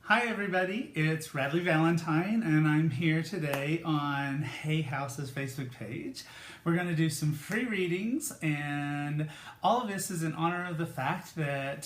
Hi everybody, it's Radleigh Valentine and I'm here today on Hay House's Facebook page. We're going to do some free readings, and all of this is in honor of the fact that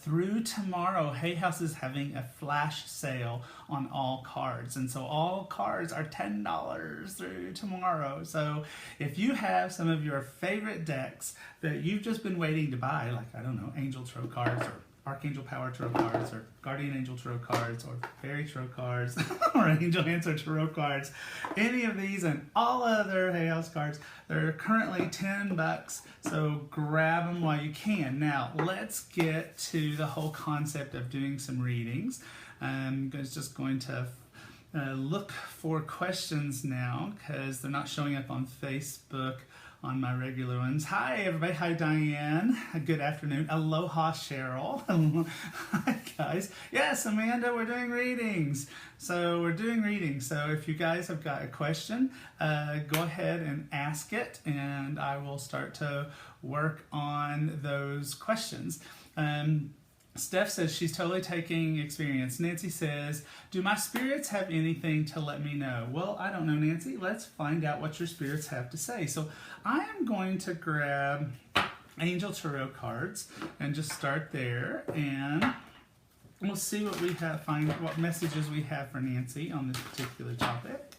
through tomorrow Hay House is having a flash sale on all cards, and so all cards are $10 through tomorrow. So if you have some of your favorite decks that you've just been waiting to buy, like I don't know, Angel Tarot cards or Archangel Power Tarot cards, or Guardian Angel Tarot cards, or Fairy Tarot cards, or Angel Answer Tarot cards, any of these and all other Hay House cards, they're currently $10, so grab them while you can. Now, let's get to the whole concept of doing some readings. I'm just going to look for questions now, because they're not showing up on Facebook on my regular ones. Hi everybody, hi Diane, good afternoon, aloha Cheryl, hi guys. Yes, Amanda, we're doing readings. So if you guys have got a question, go ahead and ask it, and I will start to work on those questions. Steph says she's totally taking experience. Nancy says, do my spirits have anything to let me know? Well, I don't know, Nancy. Let's find out what your spirits have to say. So I am going to grab Angel Tarot cards and just start there, and we'll see what we have, find what messages we have for Nancy on this particular topic.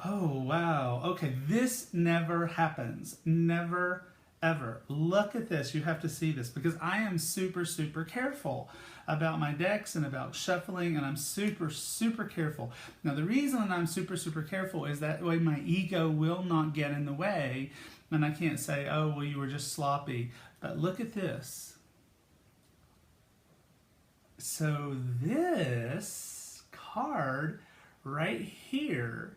Oh, wow. Okay, this never happens. Never, ever. Look at this. You have to see this, because I am super, super careful about my decks and about shuffling, and I'm super, super careful. Now, the reason I'm super, super careful is that way my ego will not get in the way, and I can't say, oh, well, you were just sloppy. But look at this. So this card right here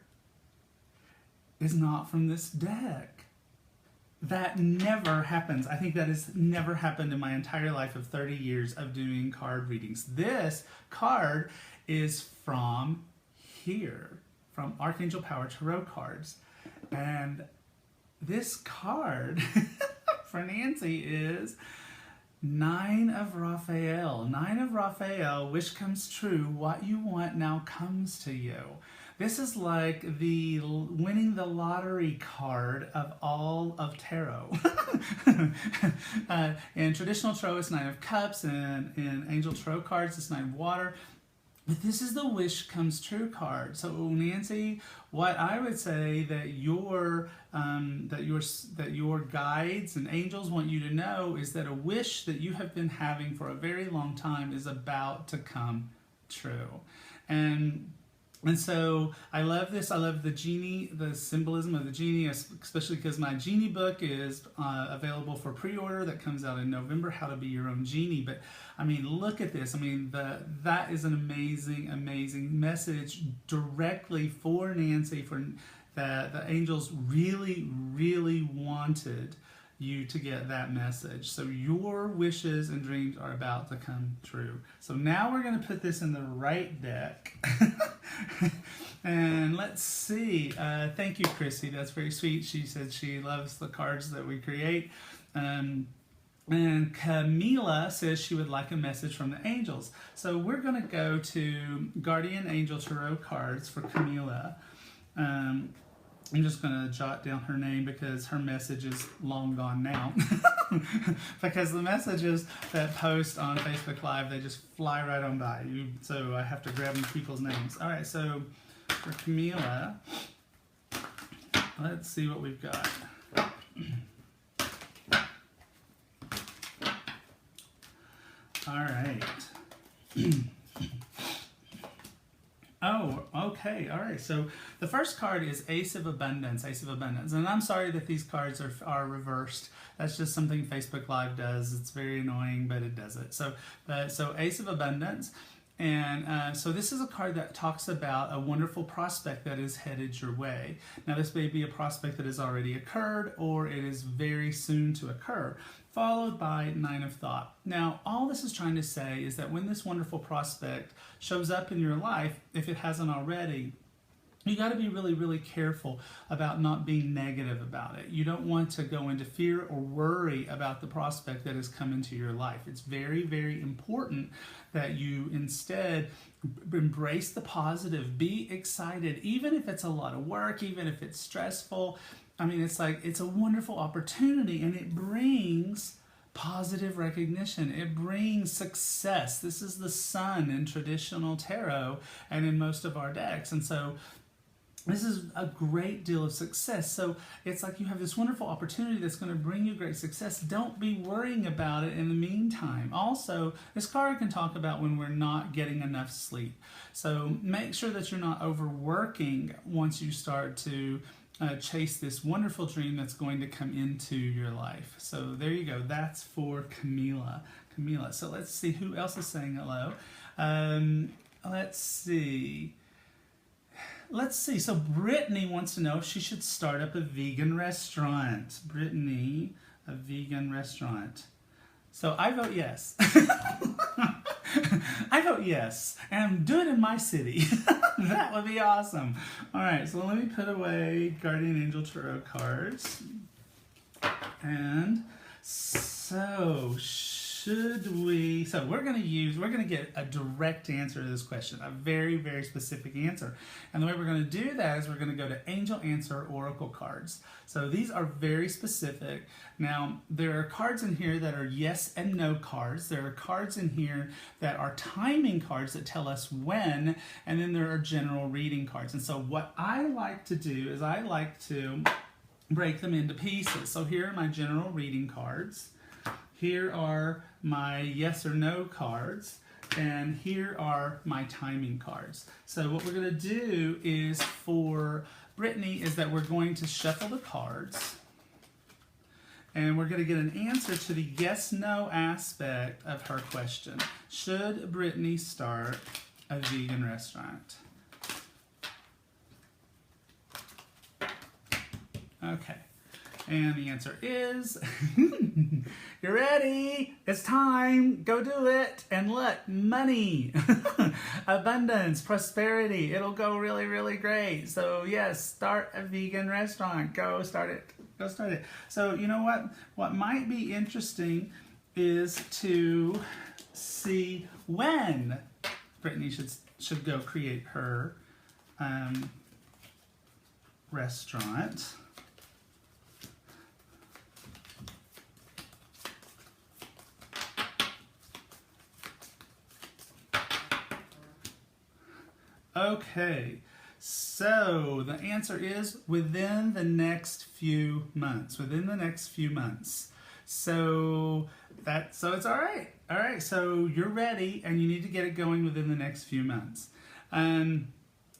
is not from this deck. That never happens. I think that has never happened in my entire life of 30 years of doing card readings. This card is from here, from Archangel Power Tarot cards. And this card for Nancy is 9 of Raphael. 9 of Raphael, wish comes true, what you want now comes to you. This is like the winning the lottery card of all of tarot. In traditional tarot, it's 9 of Cups, and in Angel Tarot cards, it's 9 of Water. But this is the wish comes true card. So Nancy, what I would say that your guides and angels want you to know is that a wish that you have been having for a very long time is about to come true. And so I love this. I love the genie, the symbolism of the genie, especially because my genie book is available for pre-order. That comes out in November, How to Be Your Own Genie. But I mean, look at this. I mean, that is an amazing, amazing message directly for Nancy, for that the angels really, really wanted you to get that message. So your wishes and dreams are about to come true. So now we're going to put this in the right deck. And let's see. Thank you, Chrissy. That's very sweet. She said she loves the cards that we create. And Camila says she would like a message from the angels. So we're going to go to Guardian Angel Tarot cards for Camila. I'm just going to jot down her name because her message is long gone now. Because the messages that post on Facebook Live, they just fly right on by you. So I have to grab people's names. All right, so for Camila, let's see what we've got. All right. Oh, okay, all right. So the first card is Ace of Abundance, Ace of Abundance. And I'm sorry that these cards are reversed. That's just something Facebook Live does. It's very annoying, but it does it. So Ace of Abundance. And so this is a card that talks about a wonderful prospect that is headed your way. Now this may be a prospect that has already occurred, or it is very soon to occur, followed by 9 of Thought. Now all this is trying to say is that when this wonderful prospect shows up in your life, if it hasn't already, you got to be really, really careful about not being negative about it. You don't want to go into fear or worry about the prospect that has come into your life. It's very, very important that you instead embrace the positive, be excited, even if it's a lot of work, even if it's stressful. I mean, it's a wonderful opportunity, and it brings positive recognition. It brings success. This is the sun in traditional tarot and in most of our decks. And so this is a great deal of success. So it's like you have this wonderful opportunity that's going to bring you great success. Don't be worrying about it in the meantime. Also, this card can talk about when we're not getting enough sleep. So make sure that you're not overworking once you start to chase this wonderful dream that's going to come into your life. So there you go. That's for Camila. So let's see who else is saying hello. Let's see. So Brittany wants to know if she should start up a vegan restaurant. Brittany, a vegan restaurant. So I vote yes. I vote yes. And do it in my city. That would be awesome. All right, so let me put away Guardian Angel Tarot cards. And so we're going to get a direct answer to this question, a very, very specific answer. And the way we're going to do that is we're going to go to Angel Answer Oracle cards. So these are very specific. Now, there are cards in here that are yes and no cards. There are cards in here that are timing cards that tell us when, and then there are general reading cards. And so what I like to do is I like to break them into pieces. So here are my general reading cards. Here are my yes or no cards, and here are my timing cards. So what we're going to do is for Brittany is that we're going to shuffle the cards, and we're going to get an answer to the yes-no aspect of her question. Should Brittany start a vegan restaurant? Okay. And the answer is, you're ready, it's time, go do it, and look, money, abundance, prosperity, it'll go really, really great. So yes, start a vegan restaurant, go start it. So you know what might be interesting is to see when Brittany should go create her restaurant. Okay, so the answer is within the next few months. So it's all right. All right, so you're ready and you need to get it going within the next few months.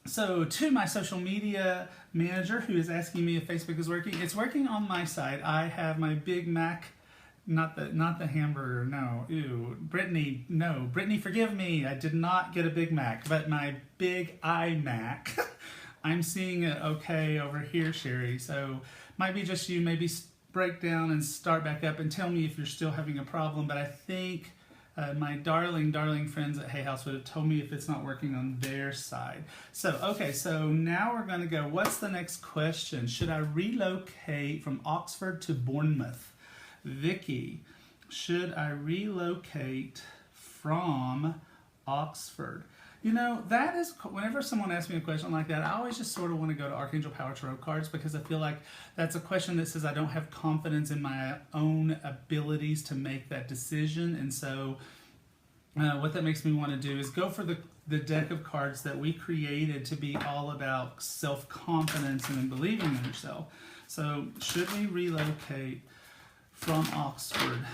So to my social media manager who is asking me if Facebook is working, it's working on my side. I have my Big Mac. Not the hamburger, no. Ew. Brittany, no. Brittany, forgive me. I did not get a Big Mac, but my Big iMac. I'm seeing it okay over here, Sherry. So might be just you. Maybe break down and start back up and tell me if you're still having a problem. But I think my darling friends at Hay House would have told me if it's not working on their side. So, okay, so now we're going to go, what's the next question? Should I relocate from Oxford to Bournemouth? Vicky, should I relocate from Oxford? You know, that is, whenever someone asks me a question like that, I always just sort of want to go to Archangel Power Tarot cards because I feel like that's a question that says I don't have confidence in my own abilities to make that decision. And so what that makes me want to do is go for the deck of cards that we created to be all about self-confidence and believing in yourself. So should we relocate from Oxford?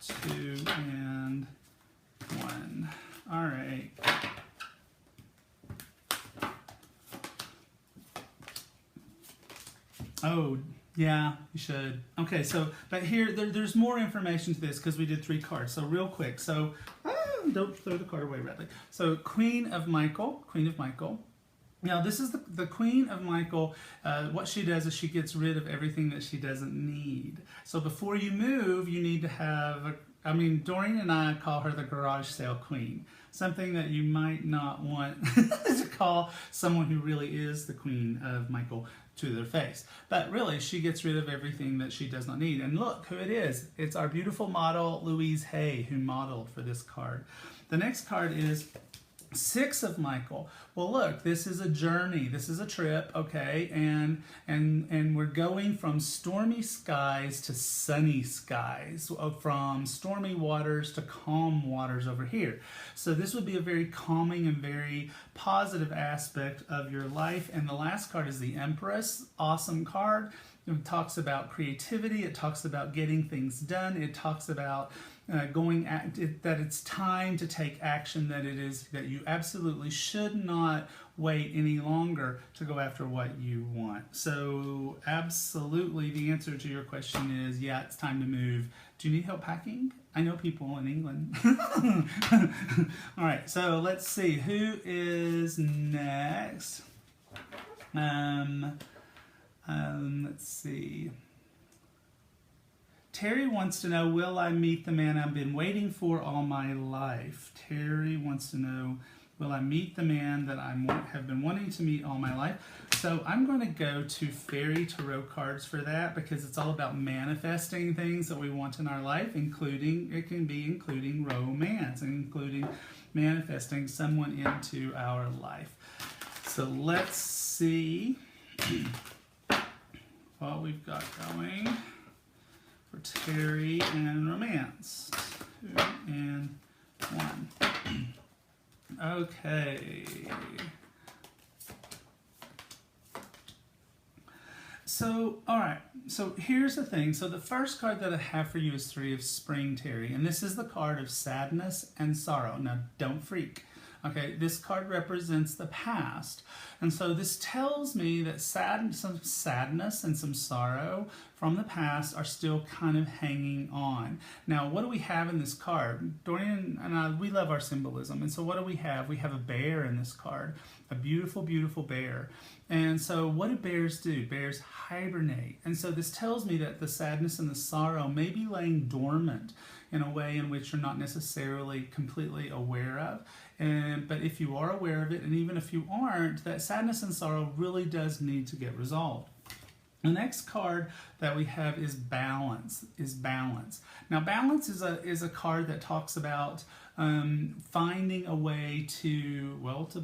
2 and 1. All right. Oh, yeah, you should. Okay, so, but here, there's more information to this because we did 3 cards. So real quick, so, don't throw the card away, Radleigh. So Queen of Michael. Now, this is the Queen of Michael. What she does is she gets rid of everything that she doesn't need. So before you move, you need to have I mean, Doreen and I call her the garage sale queen. Something that you might not want to call someone who really is the queen of Michael to their face. But really, she gets rid of everything that she does not need. And look who it is. It's our beautiful model, Louise Hay, who modeled for this card. The next card is 6 of Michael. Well, look, this is a journey. This is a trip, okay? And we're going from stormy skies to sunny skies, from stormy waters to calm waters over here. So this would be a very calming and very positive aspect of your life. And the last card is the Empress. Awesome card. It talks about creativity. It talks about getting things done. It talks about that it's time to take action, that you absolutely should not wait any longer to go after what you want. So absolutely the answer to your question is, yeah, it's time to move. Do you need help packing? I know people in England. All right, so let's see, who is next? Let's see. Terry wants to know, will I meet the man I've been waiting for all my life? Terry wants to know, will I meet the man that I have been wanting to meet all my life? So I'm going to go to Fairy Tarot cards for that, because it's all about manifesting things that we want in our life, including romance, including manifesting someone into our life. So let's see what we've got going for Terry and romance. 2 and 1. Okay. So, all right. So here's the thing. So the first card that I have for you is 3 of Spring, Terry. And this is the card of sadness and sorrow. Now, don't freak. Okay, this card represents the past. And so this tells me that some sadness and some sorrow from the past are still kind of hanging on. Now, what do we have in this card? Dorian and I, we love our symbolism. And so what do we have? We have a bear in this card, a beautiful, beautiful bear. And so what do bears do? Bears hibernate. And so this tells me that the sadness and the sorrow may be laying dormant in a way in which you're not necessarily completely aware of. But if you are aware of it, and even if you aren't, that sadness and sorrow really does need to get resolved. The next card that we have is balance. Now, balance is a card that talks about finding a way to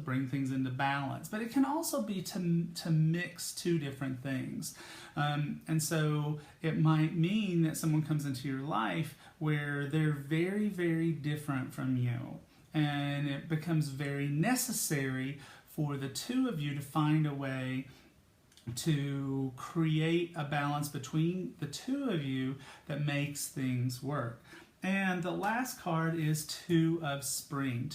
bring things into balance. But it can also be to mix 2 different things. And so it might mean that someone comes into your life where they're very, very different from you. And it becomes very necessary for the 2 of you to find a way to create a balance between the 2 of you that makes things work. And the last card is 2 of Spring.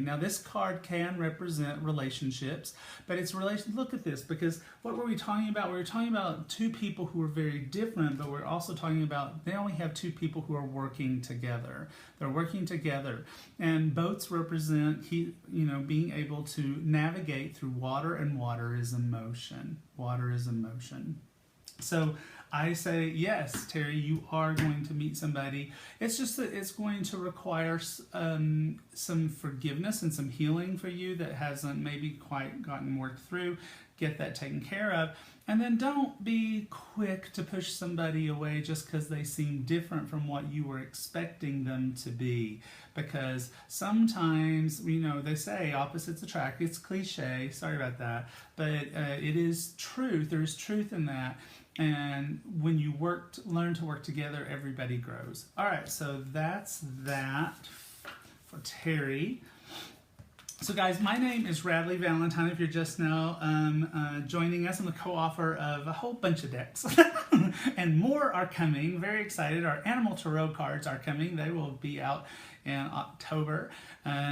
Now this card can represent relationships, but it's look at this, because what were we talking about? We were talking about 2 people who are very different, but we're also talking about they only have 2 people who are working together. They're working together, and boats represent being able to navigate through water, and water is emotion. Water is emotion. So I say, yes, Terry, you are going to meet somebody. It's just that it's going to require some forgiveness and some healing for you that hasn't maybe quite gotten worked through. Get that taken care of. And then don't be quick to push somebody away just because they seem different from what you were expecting them to be. Because sometimes, they say opposites attract. It's cliche, sorry about that. But it is truth. There's truth in that. And when you learn to work together, everybody grows. All right, so that's that for Terry. So guys, my name is Radleigh Valentine. If you're just now joining us, I'm the co-author of a whole bunch of decks. And more are coming. Very excited. Our Animal Tarot cards are coming. They will be out in October. But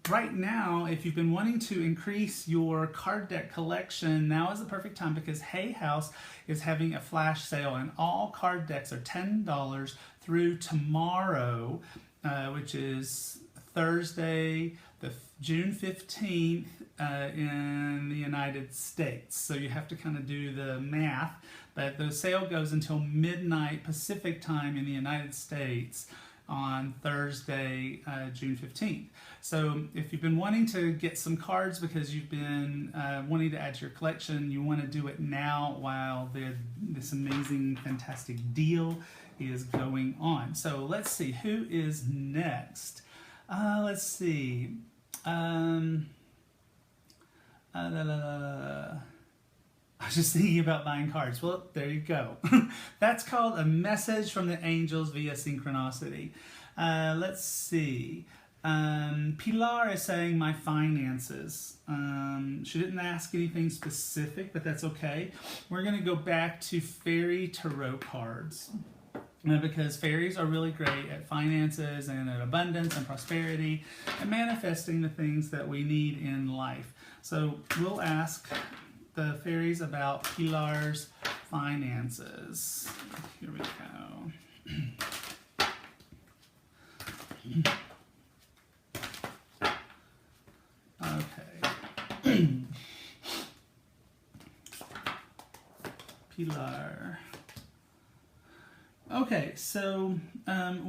right now, if you've been wanting to increase your card deck collection, now is the perfect time, because Hay House is having a flash sale, and all card decks are $10 through tomorrow, which is Thursday, June 15th in the United States. So you have to kind of do the math But the sale goes until midnight Pacific time in the United States on Thursday, June 15th. So if you've been wanting to get some cards because you've been wanting to add to your collection, you want to do it now while this amazing, fantastic deal is going on. So let's see, who is next? Let's see. I was just thinking about buying cards. Well, there you go. That's called a message from the angels via synchronicity. Let's see. Pilar is saying my finances. She didn't ask anything specific, but that's okay. We're going to go back to fairy tarot cards. Because fairies are really great at finances and at abundance and prosperity and manifesting the things that we need in life. So we'll ask the fairies about Pilar's finances. Here we go. Okay. Pilar. Okay, so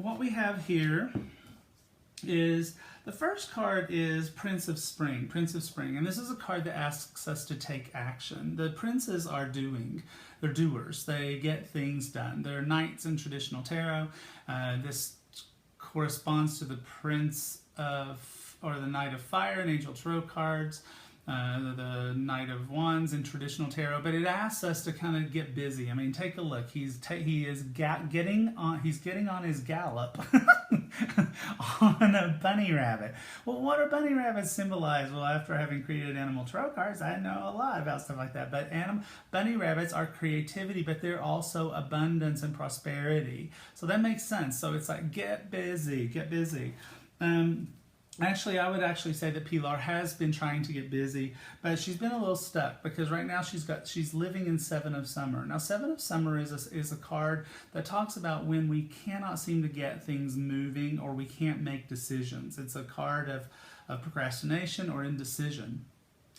what we have here is the first card is Prince of Spring, and this is a card that asks us to take action. The princes are they're doers, they get things done. They're knights in traditional tarot. This corresponds to the Prince of, or the Knight of Fire in Angel Tarot cards. The Knight of Wands in traditional tarot, but it asks us to kind of get busy. I mean, take a look. He's getting on his gallop on a bunny rabbit. Well, what do bunny rabbits symbolize? Well, after having created animal tarot cards, I know a lot about stuff like that. But bunny rabbits are creativity, but they're also abundance and prosperity. So that makes sense. So it's like get busy, get busy. Actually, I would actually say that Pilar has been trying to get busy, but she's been a little stuck because right now she's living in Seven of Summer. Now, Seven of Summer is a card that talks about when we cannot seem to get things moving or we can't make decisions. It's a card of procrastination or indecision.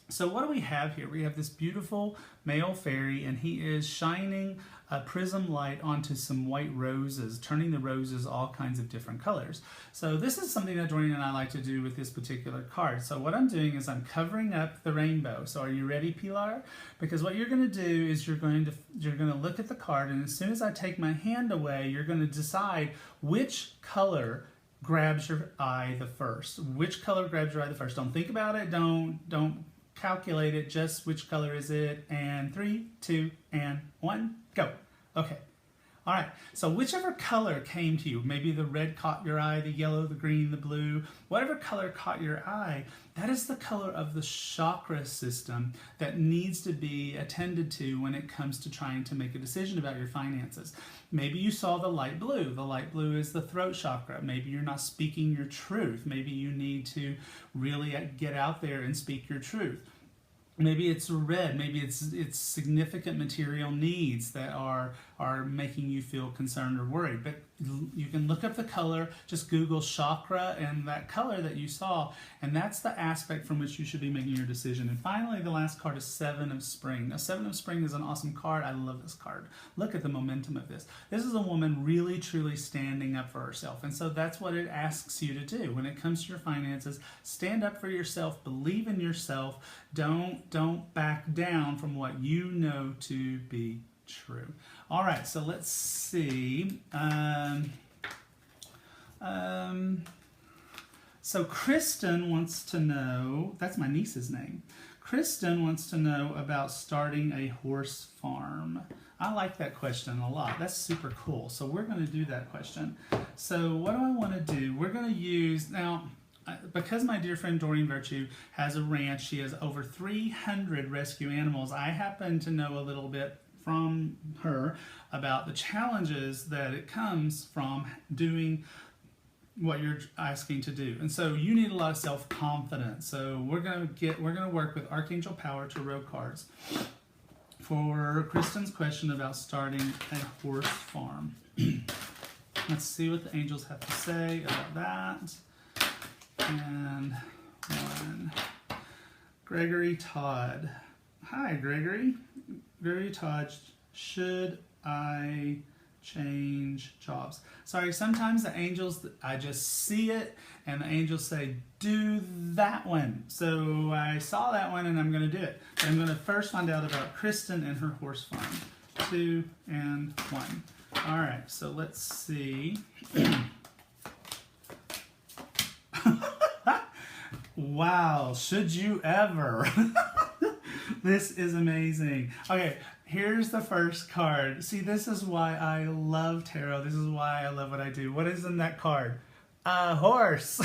So what do we have here? We have this beautiful male fairy, and he is shining a prism light onto some white roses, turning the roses all kinds of different colors. So this is something that Doreen and I like to do with this particular card. So what I'm doing is I'm covering up the rainbow. So are you ready, Pilar? Because what you're going to do is you're going to look at the card, and as soon as I take my hand away, you're going to decide which color grabs your eye the first. Which color grabs your eye the first? Don't think about it. Don't calculate it, just which color is it, and 3, 2, and 1, go. Okay. All right, so whichever color came to you, maybe the red caught your eye, the yellow, the green, the blue, whatever color caught your eye, that is the color of the chakra system that needs to be attended to when it comes to trying to make a decision about your finances. Maybe you saw the light blue. The light blue is the throat chakra. Maybe you're not speaking your truth. Maybe you need to really get out there and speak your truth. Maybe it's red. Maybe it's significant material needs that are making you feel concerned or worried. But you can look up the color, just Google chakra and that color that you saw, and that's the aspect from which you should be making your decision. And finally, the last card is Seven of Spring. Now, Seven of Spring is an awesome card. I love this card. Look at the momentum of this. This is a woman really, truly standing up for herself. And so that's what it asks you to do. When it comes to your finances, stand up for yourself, believe in yourself, don't back down from what you know to be true. All right, so let's see. So Kristen wants to know, that's my niece's name. Kristen wants to know about starting a horse farm. I like that question a lot. That's super cool. So we're going to do that question. So what do I want to do? We're going to use, now, because my dear friend Doreen Virtue has a ranch, she has over 300 rescue animals. I happen to know a little bit from her about the challenges that it comes from doing what you're asking to do. And so you need a lot of self-confidence. So we're going to work with Archangel Power Tarot cards for Kristen's question about starting a horse farm. Let's see what the angels have to say about that. And one. Gregory Todd. Hi, Gregory. Gregory Todd should I change jobs? Sorry, sometimes the angels, I just see it and the angels say, do that one. So I saw that one and I'm going to do it. But I'm going to first find out about Kristen and her horse farm. 2 and 1. All right, so let's see. Wow, should you ever? This is amazing. Okay, here's the first card. See, this is why I love tarot. This is why I love what I do. What is in that card? A horse.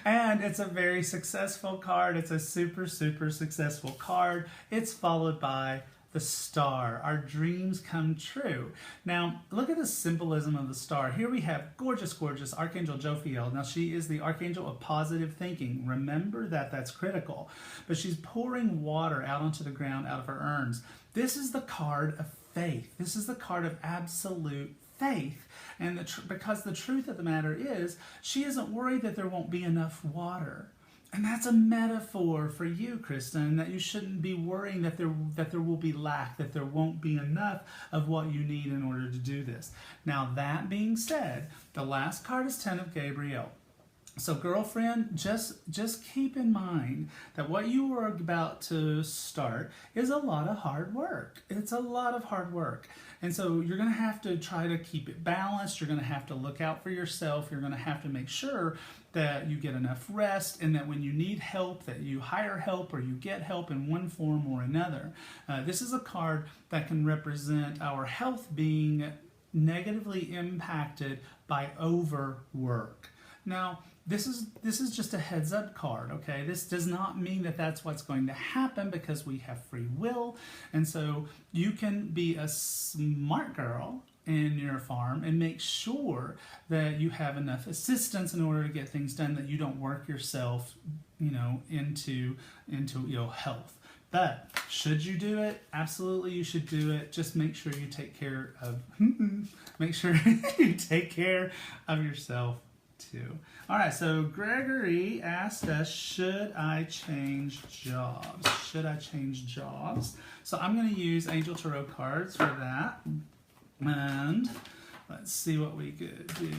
And it's a very successful card. It's a super, super successful card. It's followed by the star. Our dreams come true. Now, look at the symbolism of the star. Here we have gorgeous, gorgeous Archangel Jophiel. Now, she is the Archangel of positive thinking. Remember that, that's critical. But she's pouring water out onto the ground out of her urns. This is the card of faith. This is the card of absolute faith. And because the truth of the matter is, she isn't worried that there won't be enough water. And that's a metaphor for you, Kristen, that you shouldn't be worrying that there will be lack, that there won't be enough of what you need in order to do this. Now, that being said, the last card is 10 of Gabriel. So, girlfriend, just keep in mind that what you are about to start is a lot of hard work. It's a lot of hard work. And so you're going to have to try to keep it balanced. You're going to have to look out for yourself. You're going to have to make sure that you get enough rest, and that when you need help, that you hire help or you get help in one form or another. This is a card that can represent our health being negatively impacted by overwork. Now, this is just a heads up card, okay? This does not mean that that's what's going to happen, because we have free will. And so you can be a smart girl in your farm and make sure that you have enough assistance in order to get things done, that you don't work yourself, into health. But should you do it? Absolutely, you should do it. Just make sure you take care of yourself too. All right, so Gregory asked us, should I change jobs? Should I change jobs? So I'm going to use Angel Tarot cards for that. And let's see what we could do.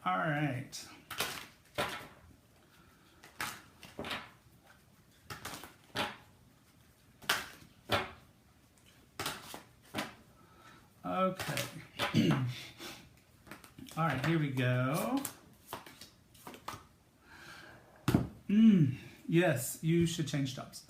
All right. Okay. All right, here we go. Yes, you should change jobs.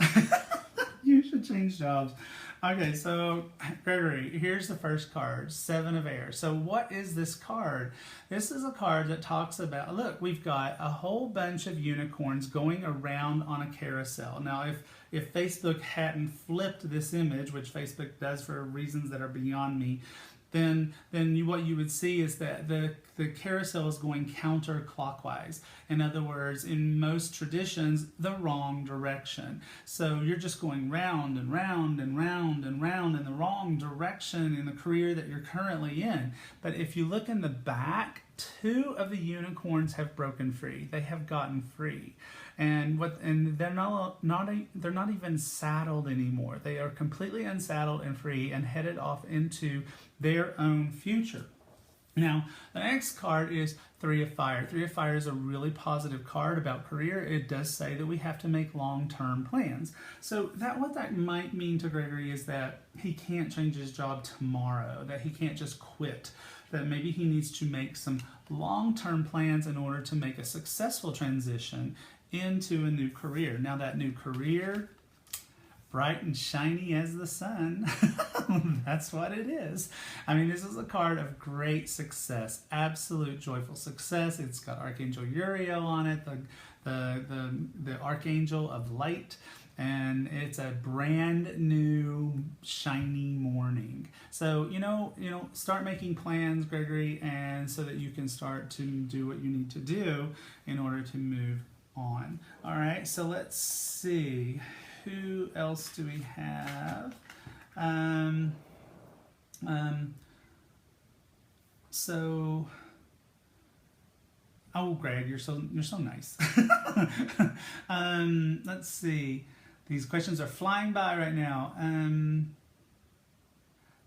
You should change jobs. Okay, so Gregory, here's the first card, 7 of Air. So what is this card? This is a card that talks about, look, we've got a whole bunch of unicorns going around on a carousel. Now, if Facebook hadn't flipped this image, which Facebook does for reasons that are beyond me, then what you would see is that the carousel is going counterclockwise. In other words, in most traditions, the wrong direction. So you're just going round and round and round and round in the wrong direction in the career that you're currently in. But if you look in the back, 2 of the unicorns have broken free. They have gotten free. And they're not even saddled anymore. They are completely unsaddled and free and headed off into their own future. Now, the next card is 3 of Fire. 3 of Fire is a really positive card about career. It does say that we have to make long-term plans. So what that might mean to Gregory is that he can't change his job tomorrow, that he can't just quit, that maybe he needs to make some long-term plans in order to make a successful transition into a new career. Now, that new career, bright and shiny as the sun. That's what it is. I mean, this is a card of great success, absolute joyful success. It's got Archangel Uriel on it, the Archangel of Light, and it's a brand new shiny morning. So, start making plans, Gregory, and so that you can start to do what you need to do in order to move on. All right, so let's see. Who else do we have? Oh, Greg, you're so nice. Let's see. These questions are flying by right now.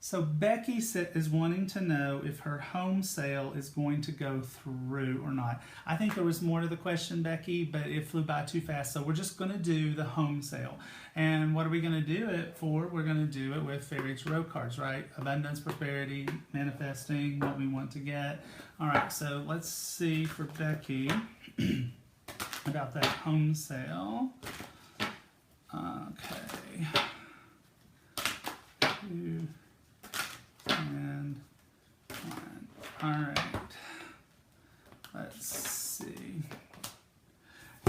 So Becky is wanting to know if her home sale is going to go through or not. I think there was more to the question, Becky, but it flew by too fast. So we're just going to do the home sale. And what are we going to do it for? We're going to do it with Fairy Tarot cards, right? Abundance, prosperity, manifesting, what we want to get. All right, so let's see for Becky about that home sale. Okay. Two. And one. All right. Let's see.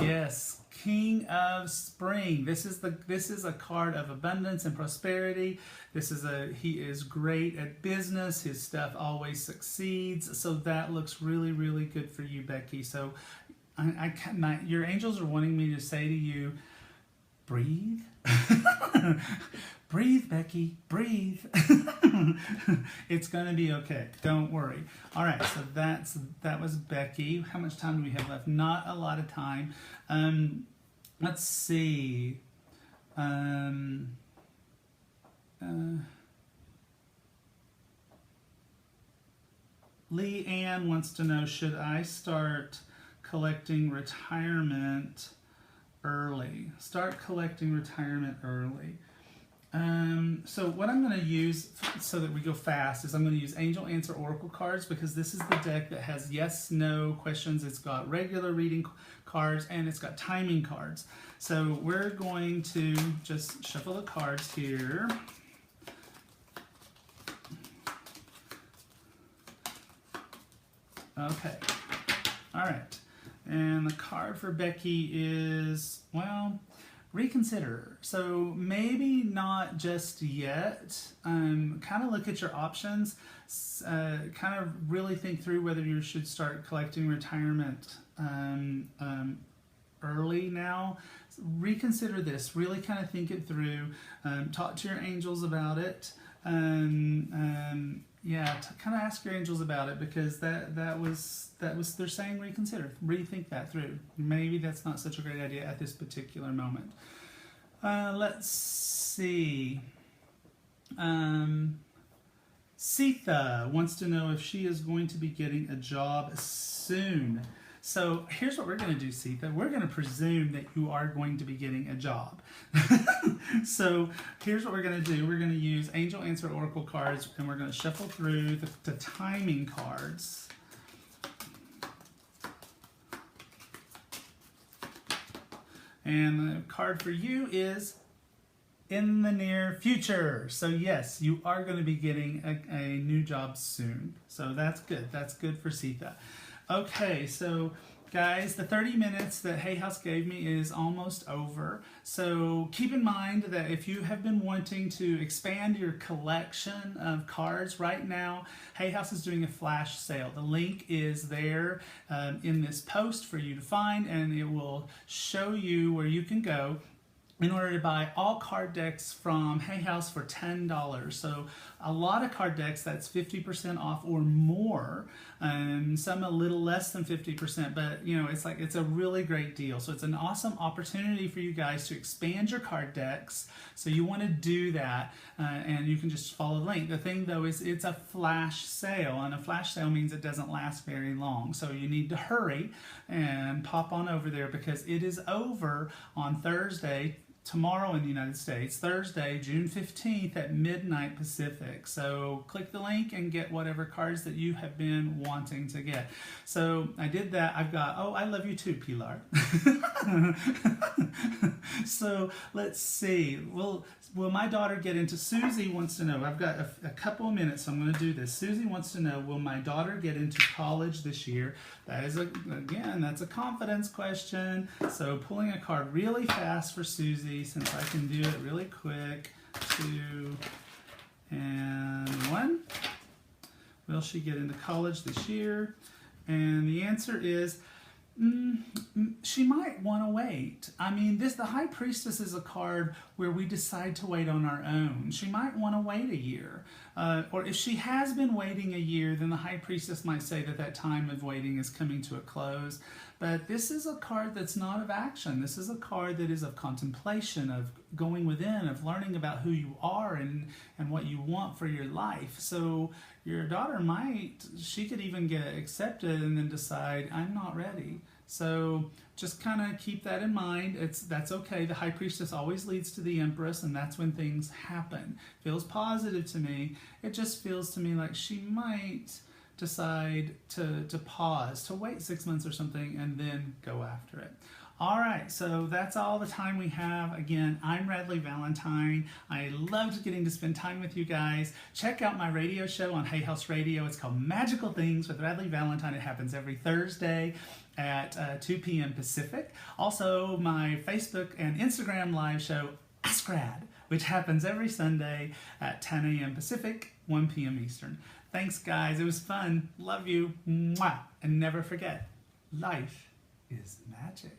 Yes, King of Spring. This is a card of abundance and prosperity. He is great at business. His stuff always succeeds. So that looks really, really good for you, Becky. So your angels are wanting me to say to you, breathe. Breathe, Becky, breathe. It's going to be okay. Don't worry. All right, so that was Becky. How much time do we have left? Not a lot of time. Let's see. Lee Ann wants to know, should I start collecting retirement early? Start collecting retirement early. So what I'm going to use so that we go fast is I'm going to use Angel Answer Oracle cards, because this is the deck that has yes, no questions. It's got regular reading cards and it's got timing cards. So we're going to just shuffle the cards here. Okay. All right. And the card for Becky is, well, reconsider. So maybe not just yet. Kind of look at your options. Kind of really think through whether you should start collecting retirement early now. Reconsider this. Really kind of think it through. Talk to your angels about it. Yeah, kind of ask your angels about it, because that was they're saying reconsider, rethink that through. Maybe that's not such a great idea at this particular moment. Let's see. Sitha wants to know if she is going to be getting a job soon. So here's what we're going to do, Sitha. We're going to presume that you are going to be getting a job. So here's what we're going to do. We're going to use Angel Answer Oracle cards, and we're going to shuffle through the timing cards. And the card for you is in the near future. So yes, you are going to be getting a new job soon. So that's good. That's good for Sitha. Okay, so guys, the 30 minutes that Hay House gave me is almost over. So keep in mind that if you have been wanting to expand your collection of cards, right now Hay House is doing a flash sale. The link is there in this post for you to find, and it will show you where you can go in order to buy all card decks from Hay House for $10. So a lot of card decks, that's 50% off or more. Some a little less than 50%, but you know, it's a really great deal. So it's an awesome opportunity for you guys to expand your card decks. So you want to do that, and you can just follow the link. The thing though is it's a flash sale, and a flash sale means it doesn't last very long. So you need to hurry and pop on over there, because it is over on Thursday, tomorrow in the United States, Thursday, June 15th at midnight Pacific. So click the link and get whatever cards that you have been wanting to get. So I did that. I've got, oh, I love you too, Pilar. So let's see. Will my daughter get into, Susie wants to know, I've got a couple of minutes, so I'm going to do this. Susie wants to know, will my daughter get into college this year? That is, again, that's a confidence question. So pulling a card really fast for Susie, since I can do it really quick. 2 and 1. Will she get into college this year? And the answer is, she might want to wait. I mean, the High Priestess is a card where we decide to wait on our own. She might want to wait a year. Or if she has been waiting a year, then the High Priestess might say that that time of waiting is coming to a close. But this is a card that's not of action. This is a card that is of contemplation, of going within, of learning about who you are and what you want for your life. So your daughter she could even get accepted and then decide, I'm not ready. So just kind of keep that in mind. That's okay. The High Priestess always leads to the Empress, and that's when things happen. Feels positive to me. It just feels to me like she might decide to pause, to wait 6 months or something, and then go after it. All right, so that's all the time we have. Again, I'm Radleigh Valentine. I loved getting to spend time with you guys. Check out my radio show on Hay House Radio. It's called Magical Things with Radleigh Valentine. It happens every Thursday at 2 p.m. Pacific. Also, my Facebook and Instagram live show, Ask Rad, which happens every Sunday at 10 a.m. Pacific, 1 p.m. Eastern. Thanks, guys. It was fun. Love you. Mwah. And never forget, life is magic.